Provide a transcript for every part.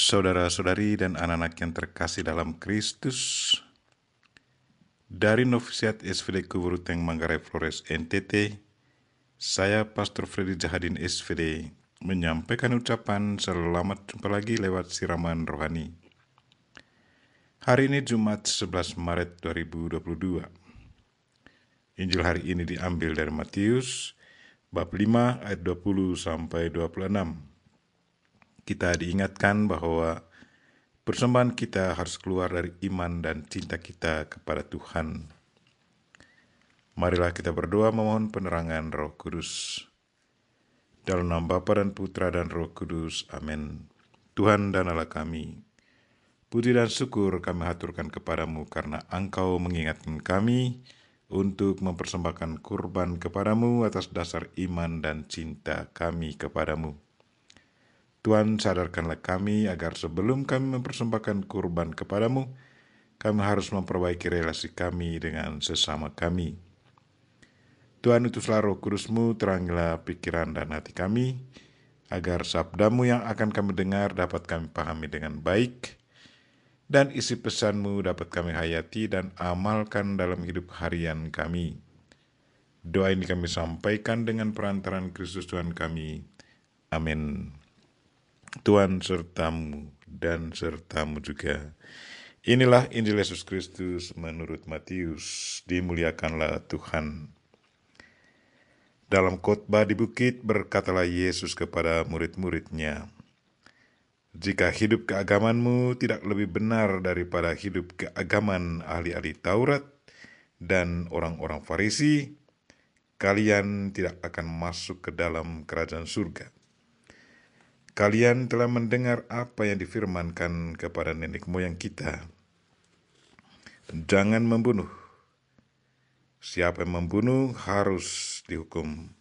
Saudara-saudari dan anak-anak yang terkasih dalam Kristus, dari Novisiat SVD Kuburuteng Manggarai Flores NTT, saya Pastor Freddy Jahadin SVD menyampaikan ucapan selamat jumpa lagi lewat siraman rohani. Hari ini Jumat 11 Maret 2022. Injil hari ini diambil dari Matius bab 5 ayat 20 sampai 26. Kita diingatkan bahwa persembahan kita harus keluar dari iman dan cinta kita kepada Tuhan. Marilah kita berdoa memohon penerangan Roh Kudus. Dalam nama Bapa dan Putra dan Roh Kudus. Amin. Tuhan dan Allah kami, puji dan syukur kami haturkan kepadamu karena Engkau mengingatkan kami untuk mempersembahkan kurban kepadamu atas dasar iman dan cinta kami kepadamu. Tuhan, sadarkanlah kami agar sebelum kami mempersembahkan kurban kepadamu, kami harus memperbaiki relasi kami dengan sesama kami. Tuhan, utuslah Roh Kudus-Mu, terangilah pikiran dan hati kami, agar sabda-Mu yang akan kami dengar dapat kami pahami dengan baik, dan isi pesan-Mu dapat kami hayati dan amalkan dalam hidup harian kami. Doa ini kami sampaikan dengan perantaraan Kristus Tuhan kami. Amin. Tuhan sertamu dan sertamu juga. Inilah Injil Yesus Kristus menurut Matius. Dimuliakanlah Tuhan. Dalam khotbah di bukit berkatalah Yesus kepada murid-muridnya, "Jika hidup keagamanmu tidak lebih benar daripada hidup keagaman ahli-ahli Taurat dan orang-orang Farisi, kalian tidak akan masuk ke dalam kerajaan surga. Kalian telah mendengar apa yang difirmankan kepada nenek moyang kita. Jangan membunuh. Siapa yang membunuh harus dihukum.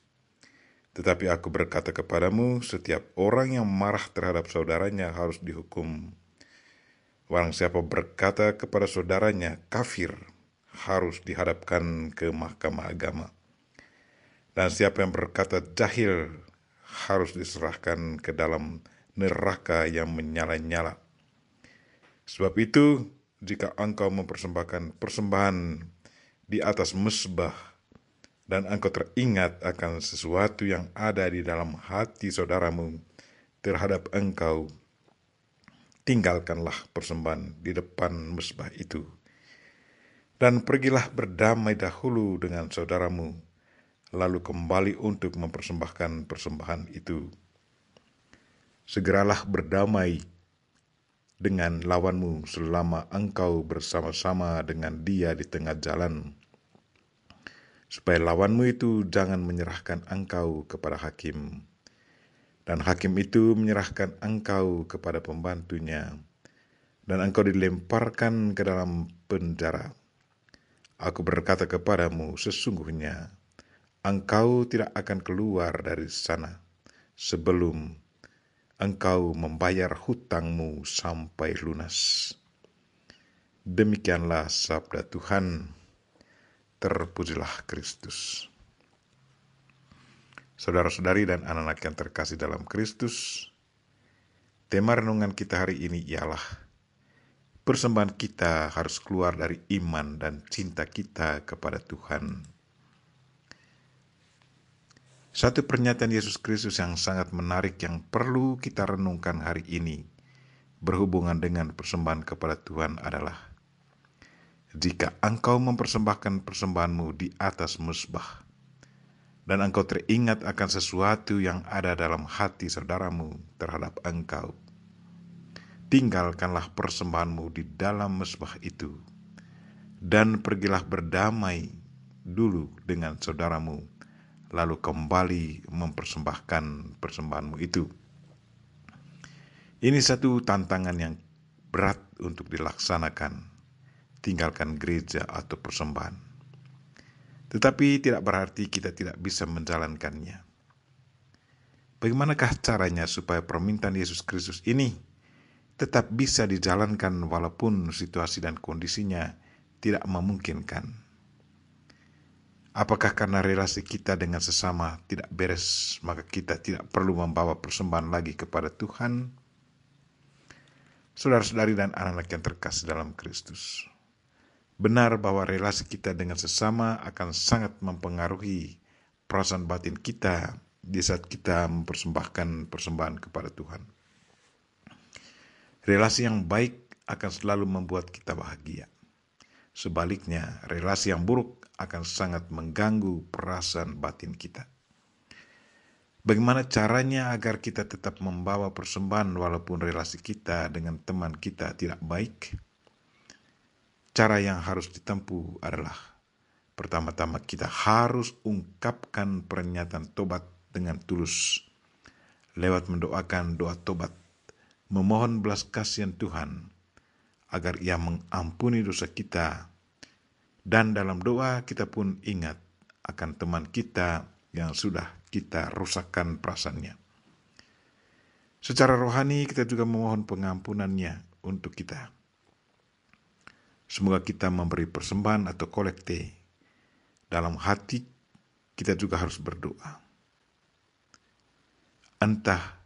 Tetapi aku berkata kepadamu, setiap orang yang marah terhadap saudaranya harus dihukum. Barang siapa berkata kepada saudaranya kafir, harus dihadapkan ke mahkamah agama. Dan siapa yang berkata jahil, harus diserahkan ke dalam neraka yang menyala-nyala. Sebab itu, jika engkau mempersembahkan persembahan di atas mezbah, dan engkau teringat akan sesuatu yang ada di dalam hati saudaramu terhadap engkau, tinggalkanlah persembahan di depan mezbah itu, dan pergilah berdamai dahulu dengan saudaramu, lalu kembali untuk mempersembahkan persembahan itu. Segeralah berdamai dengan lawanmu selama engkau bersama-sama dengan dia di tengah jalan, supaya lawanmu itu jangan menyerahkan engkau kepada hakim, dan hakim itu menyerahkan engkau kepada pembantunya, dan engkau dilemparkan ke dalam penjara. Aku berkata kepadamu, sesungguhnya engkau tidak akan keluar dari sana sebelum engkau membayar hutangmu sampai lunas." Demikianlah sabda Tuhan. Terpujilah Kristus. Saudara-saudari dan anak-anak yang terkasih dalam Kristus, tema renungan kita hari ini ialah persembahan kita harus keluar dari iman dan cinta kita kepada Tuhan. Satu pernyataan Yesus Kristus yang sangat menarik yang perlu kita renungkan hari ini berhubungan dengan persembahan kepada Tuhan adalah, jika engkau mempersembahkan persembahanmu di atas mezbah, dan engkau teringat akan sesuatu yang ada dalam hati saudaramu terhadap engkau, tinggalkanlah persembahanmu di dalam mezbah itu, dan pergilah berdamai dulu dengan saudaramu, lalu kembali mempersembahkan persembahanmu itu. Ini satu tantangan yang berat untuk dilaksanakan, tinggalkan gereja atau persembahan. Tetapi tidak berarti kita tidak bisa menjalankannya. Bagaimanakah caranya supaya permintaan Yesus Kristus ini tetap bisa dijalankan walaupun situasi dan kondisinya tidak memungkinkan? Apakah karena relasi kita dengan sesama tidak beres, maka kita tidak perlu membawa persembahan lagi kepada Tuhan? Saudara-saudari dan anak-anak yang terkasih dalam Kristus, benar bahwa relasi kita dengan sesama akan sangat mempengaruhi perasaan batin kita di saat kita mempersembahkan persembahan kepada Tuhan. Relasi yang baik akan selalu membuat kita bahagia. Sebaliknya, relasi yang buruk akan sangat mengganggu perasaan batin kita. Bagaimana caranya agar kita tetap membawa persembahan walaupun relasi kita dengan teman kita tidak baik? Cara yang harus ditempuh adalah pertama-tama kita harus ungkapkan pernyataan tobat dengan tulus lewat mendoakan doa tobat, memohon belas kasihan Tuhan agar Ia mengampuni dosa kita, dan dalam doa kita pun ingat akan teman kita yang sudah kita rusakkan perasaannya. Secara rohani kita juga memohon pengampunannya untuk kita. Semoga kita memberi persembahan atau kolekte. Dalam hati kita juga harus berdoa. Entah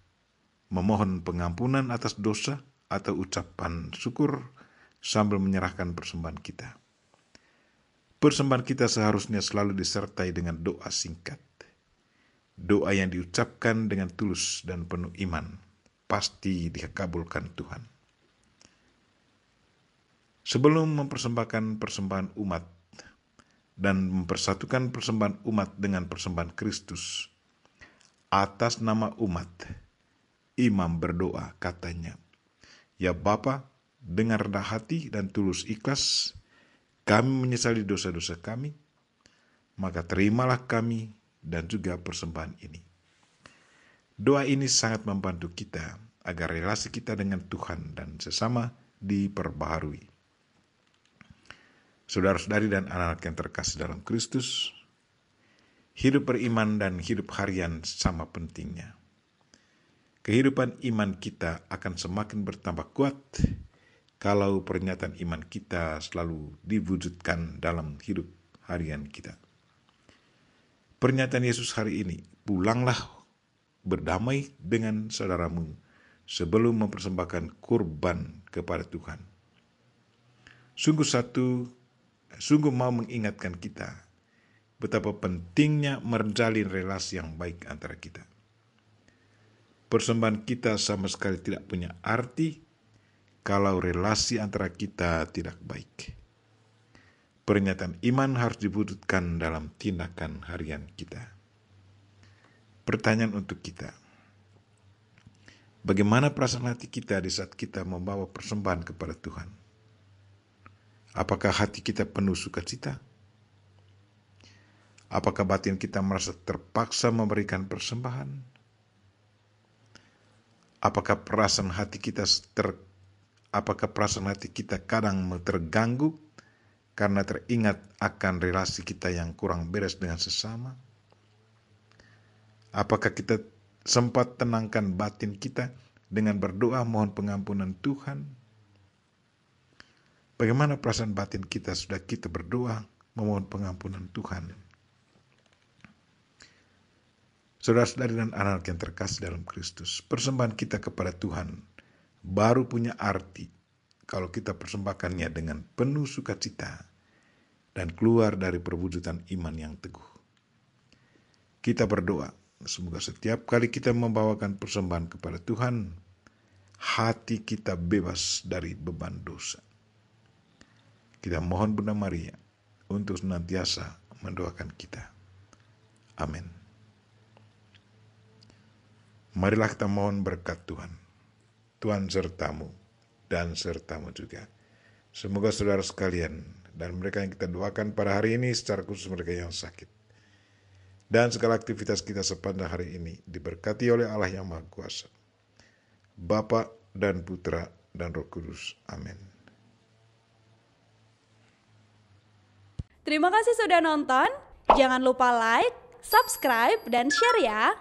memohon pengampunan atas dosa atau ucapan syukur sambil menyerahkan persembahan kita. Persembahan kita seharusnya selalu disertai dengan doa singkat. Doa yang diucapkan dengan tulus dan penuh iman pasti dikabulkan Tuhan. Sebelum mempersembahkan persembahan umat dan mempersatukan persembahan umat dengan persembahan Kristus, atas nama umat, imam berdoa katanya, "Ya Bapa, dengan rendah hati dan tulus ikhlas, kami menyesali dosa-dosa kami, maka terimalah kami dan juga persembahan ini." Doa ini sangat membantu kita agar relasi kita dengan Tuhan dan sesama diperbaharui. Saudara-saudari dan anak-anak yang terkasih dalam Kristus, hidup beriman dan hidup harian sama pentingnya. Kehidupan iman kita akan semakin bertambah kuat kalau pernyataan iman kita selalu diwujudkan dalam hidup harian kita. Pernyataan Yesus hari ini, "Pulanglah berdamai dengan saudaramu sebelum mempersembahkan kurban kepada Tuhan." Sungguh mau mengingatkan kita betapa pentingnya menjalin relasi yang baik antara kita. Persembahan kita sama sekali tidak punya arti kalau relasi antara kita tidak baik. Pernyataan iman harus diwujudkan dalam tindakan harian kita. Pertanyaan untuk kita, bagaimana perasaan hati kita di saat kita membawa persembahan kepada Tuhan? Apakah hati kita penuh sukacita? Apakah batin kita merasa terpaksa memberikan persembahan? Apakah perasaan hati kita kadang terganggu karena teringat akan relasi kita yang kurang beres dengan sesama? Apakah kita sempat tenangkan batin kita dengan berdoa mohon pengampunan Tuhan? Bagaimana perasaan batin kita sudah kita berdoa memohon pengampunan Tuhan? Saudara-saudari dan anak yang terkasih dalam Kristus, persembahan kita kepada Tuhan baru punya arti kalau kita persembahkannya dengan penuh sukacita dan keluar dari perwujudan iman yang teguh. Kita berdoa, semoga setiap kali kita membawakan persembahan kepada Tuhan, hati kita bebas dari beban dosa. Kita mohon Bunda Maria untuk senantiasa mendoakan kita. Amin. Marilah kita mohon berkat Tuhan. Tuhan sertamu dan sertamu juga. Semoga saudara sekalian dan mereka yang kita doakan pada hari ini, secara khusus mereka yang sakit, dan segala aktivitas kita sepanjang hari ini diberkati oleh Allah yang Maha Kuasa, Bapa dan Putra dan Roh Kudus. Amin. Terima kasih sudah nonton. Jangan lupa like, subscribe, dan share ya.